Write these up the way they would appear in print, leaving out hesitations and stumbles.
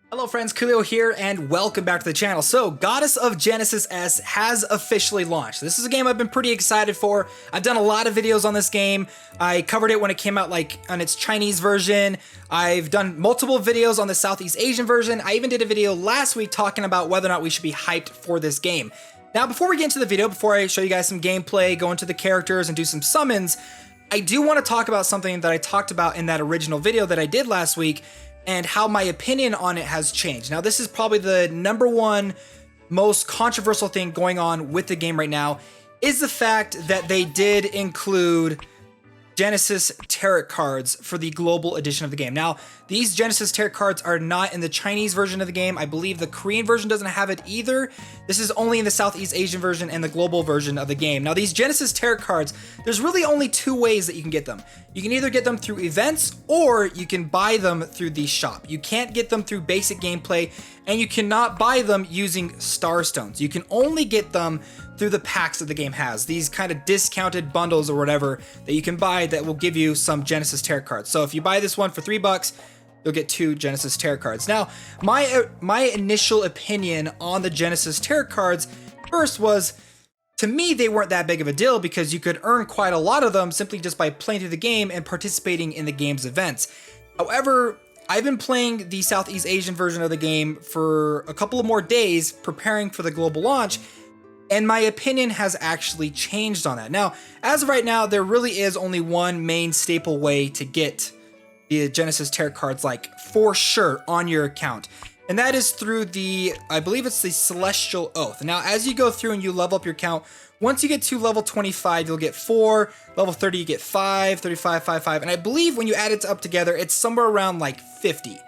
Hello friends, Koolio here, and welcome back to the channel. So, Goddess of Genesis S has officially launched. This is a game I've been pretty excited for. I've done a lot of videos on this game. I covered it when it came out on its Chinese version. I've done multiple videos on the Southeast Asian version. I even did a video last week talking about whether or not we should be hyped for this game. Now, before we get into the video, before I show you guys some gameplay, go into the characters, and do some summons, I do want to talk about something that I talked about in that original video that I did last week, and how my opinion on it has changed. Now, this is probably the #1 most controversial thing going on with the game right now, is the fact that they did include Genesis tarot cards for the global edition of the game. Now, these Genesis tarot cards are not in the Chinese version of the game. I believe the Korean version doesn't have it either. This is only in the Southeast Asian version and the global version of the game. Now, these Genesis tarot cards, there's really only two ways that you can get them. You can either get them through events or you can buy them through the shop. You can't get them through basic gameplay, and you cannot buy them using star stones. You can only get them through the packs that the game has, these kind of discounted bundles or whatever that you can buy that will give you some Genesis tarot cards. So if you buy this one for $3, you'll get 2 Genesis tarot cards. Now, my initial opinion on the Genesis tarot cards first was, to me, they weren't that big of a deal because you could earn quite a lot of them simply just by playing through the game and participating in the game's events. However, I've been playing the Southeast Asian version of the game for a couple of more days, preparing for the global launch, and my opinion has actually changed on that. Now, as of right now, there really is only one main staple way to get the Genesis tarot cards, like, for sure on your account. And that is through the, I believe it's the Celestial Oath. Now, as you go through and you level up your account, once you get to level 25, you'll get 4, level 30, you get 5, 35, 5, 5. And I believe when you add it up together, it's somewhere around like 50.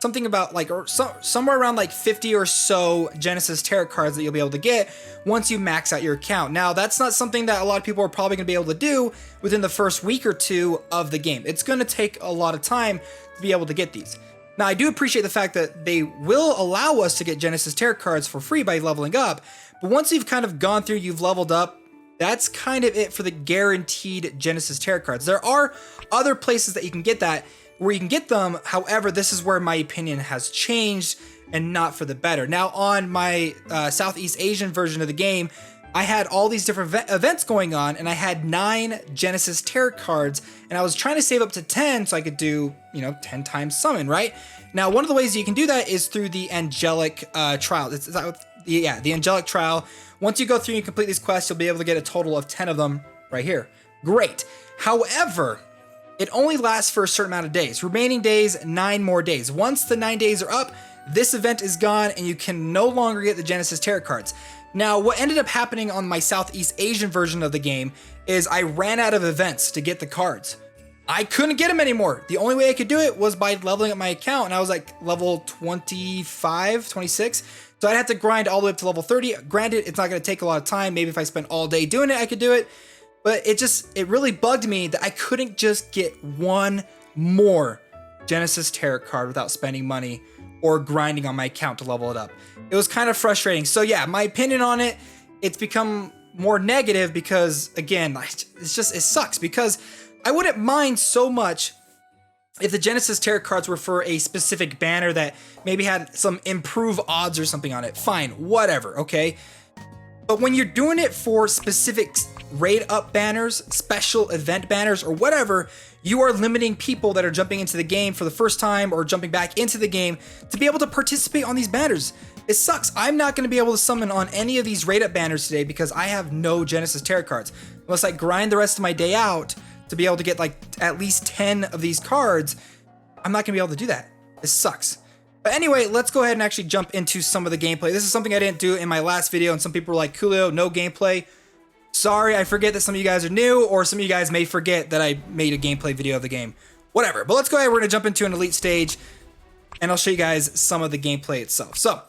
Something about like, or somewhere around like 50 or so Genesis tarot cards that you'll be able to get once you max out your account. Now, that's not something that a lot of people are probably going to be able to do within the first week or two of the game. It's going to take a lot of time to be able to get these. Now, I do appreciate the fact that they will allow us to get Genesis tarot cards for free by leveling up, but once you've kind of gone through, you've leveled up, that's kind of it for the guaranteed Genesis tarot cards. There are other places that you can get that, where you can get them. However, this is where my opinion has changed, and not for the better. Now, on my Southeast Asian version of the game, I had all these different events going on, and I had 9 Genesis tarot cards, and I was trying to save up to 10 so I could do, 10 times summon, right? Now, one of the ways you can do that is through the Angelic Trial. The Angelic Trial. Once you go through and complete these quests, you'll be able to get a total of 10 of them right here. Great. However, it only lasts for a certain amount of days. Remaining days, 9 more days. Once the 9 days are up, this event is gone and you can no longer get the Genesis tarot cards. Now, what ended up happening on my Southeast Asian version of the game is I ran out of events to get the cards. I couldn't get them anymore. The only way I could do it was by leveling up my account, and I was like level 25, 26. So I'd have to grind all the way up to level 30. Granted, it's not going to take a lot of time. Maybe if I spent all day doing it, I could do it. But it really bugged me that I couldn't just get one more Genesis tarot card without spending money or grinding on my account to level it up. It was kind of frustrating. So yeah, my opinion on it, it's become more negative because, again, it sucks, because I wouldn't mind so much if the Genesis tarot cards were for a specific banner that maybe had some improve odds or something on it. Fine, whatever, okay? But when you're doing it for specific raid up banners, special event banners, or whatever, you are limiting people that are jumping into the game for the first time or jumping back into the game to be able to participate on these banners. It sucks. I'm not going to be able to summon on any of these raid up banners today because I have no Genesis tarot cards. Unless I grind the rest of my day out to be able to get like at least 10 of these cards, I'm not going to be able to do that. It sucks. But anyway, let's go ahead and actually jump into some of the gameplay. This is something I didn't do in my last video, and some people were like, Koolio, no gameplay. Sorry, I forget that some of you guys are new, or some of you guys may forget that I made a gameplay video of the game. Whatever. But let's go ahead. We're going to jump into an elite stage, and I'll show you guys some of the gameplay itself. So,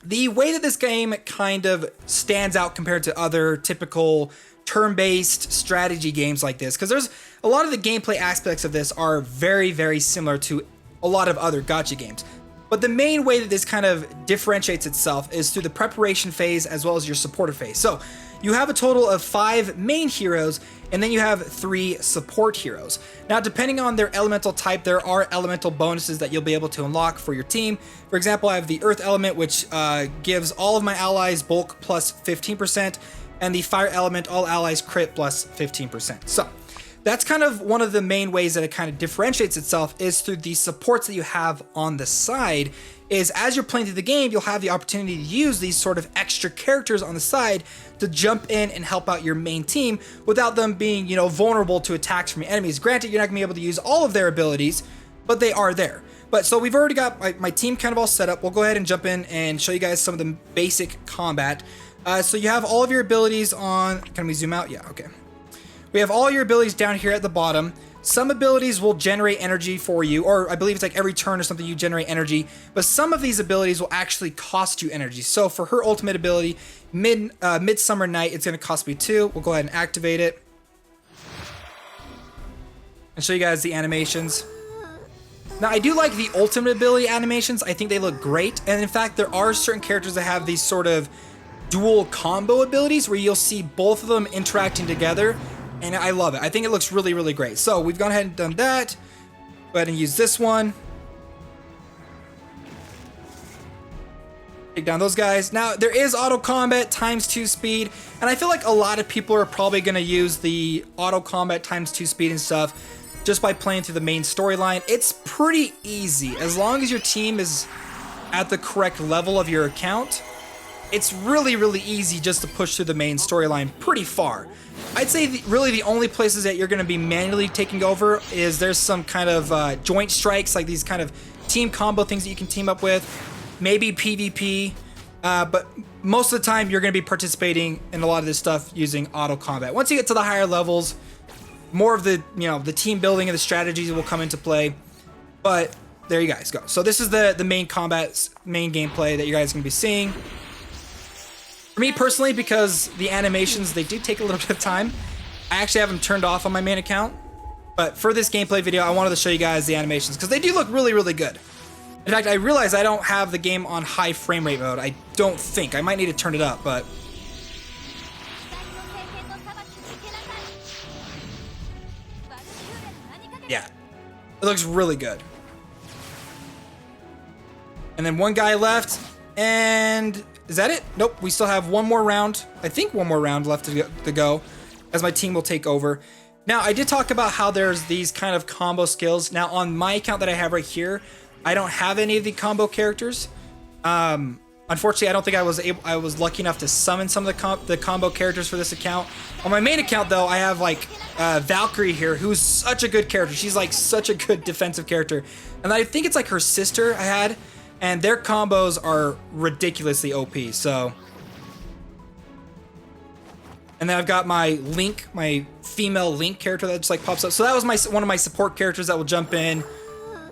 the way that this game kind of stands out compared to other typical turn-based strategy games like this, because there's a lot of the gameplay aspects of this are very, very similar to a lot of other gacha games. But the main way that this kind of differentiates itself is through the preparation phase as well as your supporter phase. So you have a total of 5 main heroes, and then you have 3 support heroes. Now, depending on their elemental type, there are elemental bonuses that you'll be able to unlock for your team. For example, I have the Earth Element, which gives all of my allies bulk plus 15%, and the Fire Element, all allies crit plus 15%. So that's kind of one of the main ways that it kind of differentiates itself, is through the supports that you have on the side. Is as you're playing through the game, you'll have the opportunity to use these sort of extra characters on the side to jump in and help out your main team without them being, you know, vulnerable to attacks from your enemies. Granted, you're not gonna be able to use all of their abilities, but they are there. But so we've already got my team kind of all set up. We'll go ahead and jump in and show you guys some of the basic combat. So you have all of your abilities on, can we zoom out? Yeah, okay. We have all your abilities down here at the bottom. Some abilities will generate energy for you, or I believe it's like every turn or something you generate energy, but some of these abilities will actually cost you energy. So for her ultimate ability, Midsummer Night, it's gonna cost me 2. We'll go ahead and activate it. And show you guys the animations. Now, I do like the ultimate ability animations. I think they look great. And in fact, there are certain characters that have these sort of dual combo abilities where you'll see both of them interacting together. And I love it. I think it looks really, really great. So we've gone ahead and done that. Go ahead and use this one. Take down those guys. Now, there is auto combat ×2 speed. And I feel like a lot of people are probably going to use the auto combat ×2 speed and stuff just by playing through the main storyline. It's pretty easy. As long as your team is at the correct level of your account, it's really, really easy just to push through the main storyline pretty far. I'd say really the only places that you're going to be manually taking over is there's some kind of joint strikes, like these kind of team combo things that you can team up with, maybe PvP, but most of the time you're going to be participating in a lot of this stuff using auto combat. Once you get to the higher levels, more of the, you know, the team building and the strategies will come into play. But there you guys go. So this is the main combat, main gameplay that you guys are going to be seeing. For me personally, because the animations, they do take a little bit of time, I actually have them turned off on my main account. But for this gameplay video, I wanted to show you guys the animations because they do look really, really good. In fact, I realize I don't have the game on high frame rate mode. I don't think. I might need to turn it up, but... yeah, it looks really good. And then one guy left, and... is that it? Nope, we still have one more round. I think one more round left to go, as my team will take over. Now, I did talk about how there's these kind of combo skills. Now, on my account that I have right here, I don't have any of the combo characters. Unfortunately, I don't think I was lucky enough to summon some of the combo characters for this account. On my main account, though, I have like Valkyrie here, who's such a good character. She's like such a good defensive character, and I think it's like her sister I had. And their combos are ridiculously OP, so... and then I've got my Link, my female Link character that just like pops up. So that was one of my support characters that will jump in,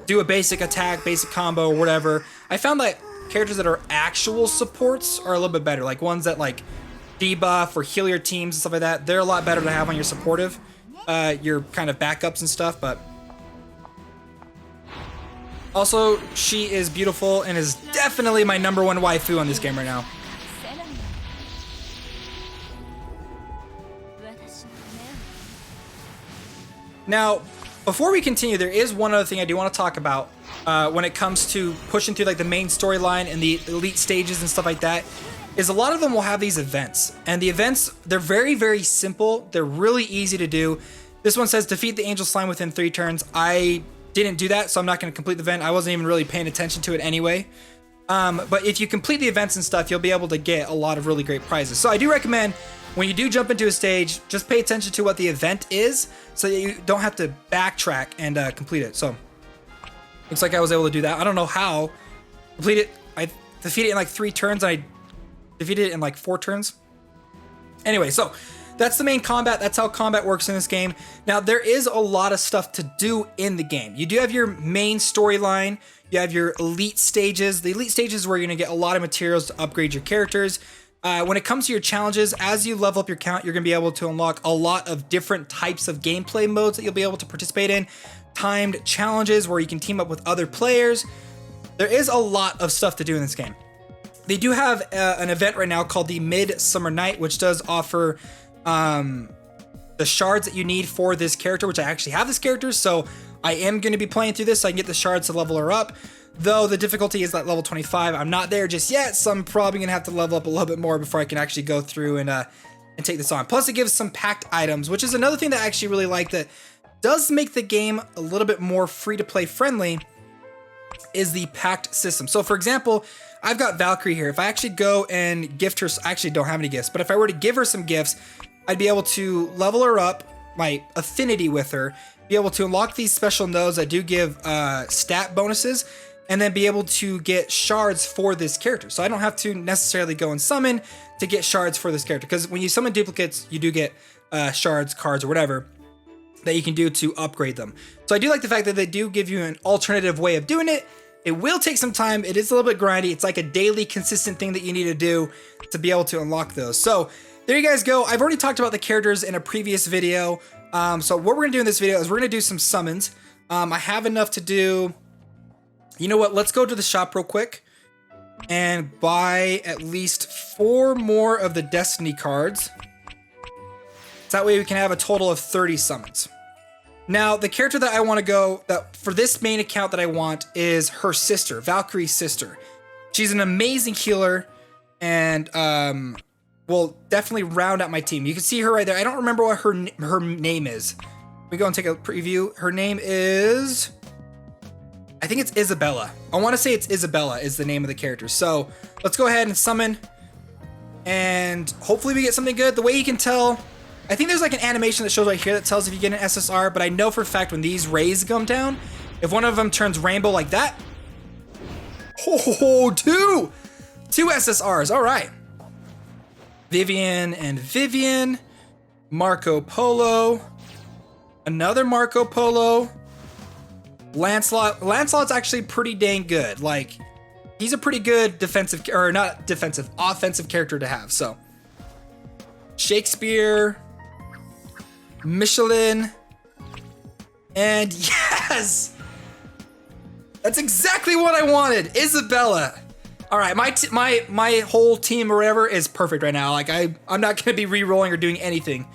do a basic attack, basic combo, or whatever. I found that characters that are actual supports are a little bit better. Like ones that like debuff or heal your teams and stuff like that. They're a lot better to have on your supportive, your kind of backups and stuff, but... also, she is beautiful and is definitely my #1 waifu on this game right now. Now, before we continue, there is one other thing I do want to talk about when it comes to pushing through like the main storyline and the elite stages and stuff like that, is a lot of them will have these events. And the events, they're very, very simple. They're really easy to do. This one says, defeat the angel slime within 3 turns. I didn't do that, so I'm not going to complete the event. I wasn't even really paying attention to it anyway. But if you complete the events and stuff, you'll be able to get a lot of really great prizes. So I do recommend when you do jump into a stage, just pay attention to what the event is so that you don't have to backtrack and complete it. So looks like I was able to do that. I don't know how. Complete it. I defeated it in like 3 turns. And I defeated it in like 4 turns. Anyway, so that's the main combat. That's how combat works in this game. Now, there is a lot of stuff to do in the game. You do have your main storyline. You have your elite stages. The elite stages is where you're going to get a lot of materials to upgrade your characters. When it comes to your challenges, as you level up your count, you're going to be able to unlock a lot of different types of gameplay modes that you'll be able to participate in. Timed challenges where you can team up with other players. There is a lot of stuff to do in this game. They do have an event right now called the Midsummer Night, which does offer the shards that you need for this character, which I actually have this character, so I am going to be playing through this so I can get the shards to level her up. Though the difficulty is at level 25. I'm not there just yet, so I'm probably going to have to level up a little bit more before I can actually go through and take this on. Plus, it gives some packed items, which is another thing that I actually really like that does make the game a little bit more free-to-play friendly, is the packed system. So, for example, I've got Valkyrie here. If I actually go and gift her, I actually don't have any gifts, but if I were to give her some gifts, I'd be able to level her up, my affinity with her, be able to unlock these special nodes that do give stat bonuses, and then be able to get shards for this character. So I don't have to necessarily go and summon to get shards for this character, because when you summon duplicates, you do get shards, cards, or whatever that you can do to upgrade them. So I do like the fact that they do give you an alternative way of doing it. It will take some time. It is a little bit grindy. It's like a daily consistent thing that you need to do to be able to unlock those. So there you guys go. I've already talked about the characters in a previous video. So what we're gonna do in this video is we're gonna do some summons. I have enough to do. You know what? Let's go to the shop real quick and buy at least 4 more of the Destiny cards. So that way we can have a total of 30 summons. Now, the character that I want to go, that for this main account that I want, is her sister, Valkyrie's sister. She's an amazing healer and will definitely round out my team. You can see her right there. I don't remember what her name is. We go and take a preview. Her name is, I think it's Isabella. I want to say it's Isabella is the name of the character. So let's go ahead and summon, and hopefully we get something good. The way you can tell, I think there's like an animation that shows right here that tells if you get an SSR, but I know for a fact when these rays come down, if one of them turns rainbow like that, oh, two SSRs. All right. Vivian and Vivian, Marco Polo, another Marco Polo, Lancelot. Lancelot's actually pretty dang good. Like, he's a pretty good defensive, or not defensive, offensive character to have. So, Shakespeare, Michelin, and yes! That's exactly what I wanted, Isabella. All right, my whole team or whatever is perfect right now. Like, I'm not gonna be re-rolling or doing anything.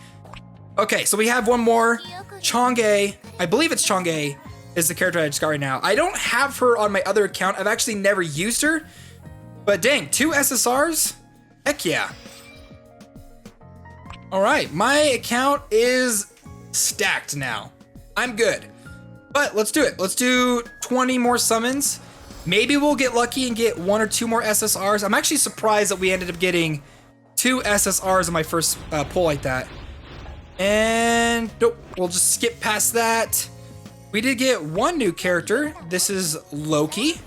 Okay, so we have one more. Chang'e, I believe it's Chang'e, is the character I just got right now. I don't have her on my other account. I've actually never used her, but dang, 2 SSRs? Heck yeah. All right, my account is stacked now. I'm good, but let's do it. Let's do 20 more summons. Maybe we'll get lucky and get 1 or 2 more SSRs. I'm actually surprised that we ended up getting 2 SSRs in my first pull like that. And nope, we'll just skip past that. We did get 1 new character. This is Loki.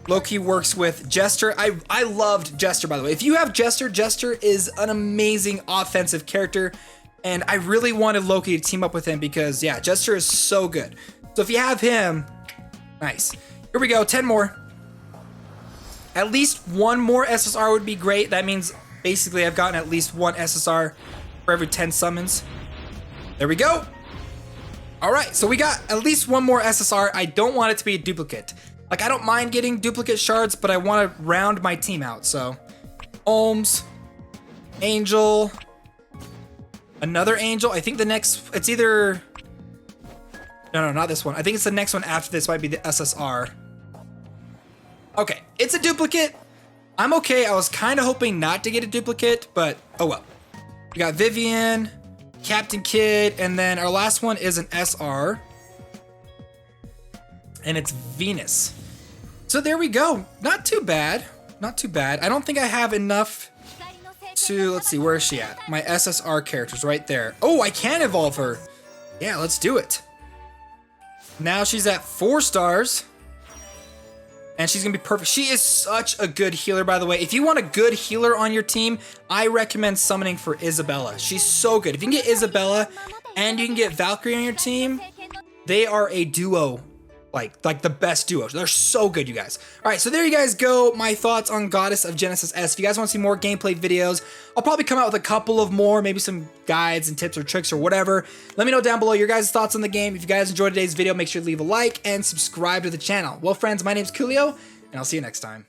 Loki works with Jester. I loved Jester, by the way. If you have Jester, Jester is an amazing offensive character, and I really wanted Loki to team up with him because, yeah, Jester is so good. So if you have him, nice. Here we go, 10 more. At least 1 more SSR would be great. That means basically I've gotten at least 1 SSR for every 10 summons. There we go. All right, so we got at least 1 more SSR. I don't want it to be a duplicate. Like, I don't mind getting duplicate shards, but I want to round my team out. So, Ohms, Angel, another Angel. I think the next, it's either, no, not this one. I think it's the next one after this might be the SSR. Okay, it's a duplicate. I'm okay. I was kind of hoping not to get a duplicate, but oh well. We got Vivian, Captain Kidd, and then our last one is an SR. And it's Venus. So there we go. Not too bad. Not too bad. I don't think I have enough to, let's see, where is she at? My SSR character's right there. Oh, I can evolve her. Yeah, let's do it. Now she's at 4 stars. And she's gonna be perfect. She is such a good healer, by the way. If you want a good healer on your team, I recommend summoning for Isabella. She's so good. If you can get Isabella and you can get Valkyrie on your team, they are a duo. Like the best duos. They're so good, you guys. All right, so there you guys go. My thoughts on Goddess of Genesis S. If you guys want to see more gameplay videos, I'll probably come out with a couple of more, maybe some guides and tips or tricks or whatever. Let me know down below your guys' thoughts on the game. If you guys enjoyed today's video, make sure to leave a like and subscribe to the channel. Well, friends, my name's Koolio, and I'll see you next time.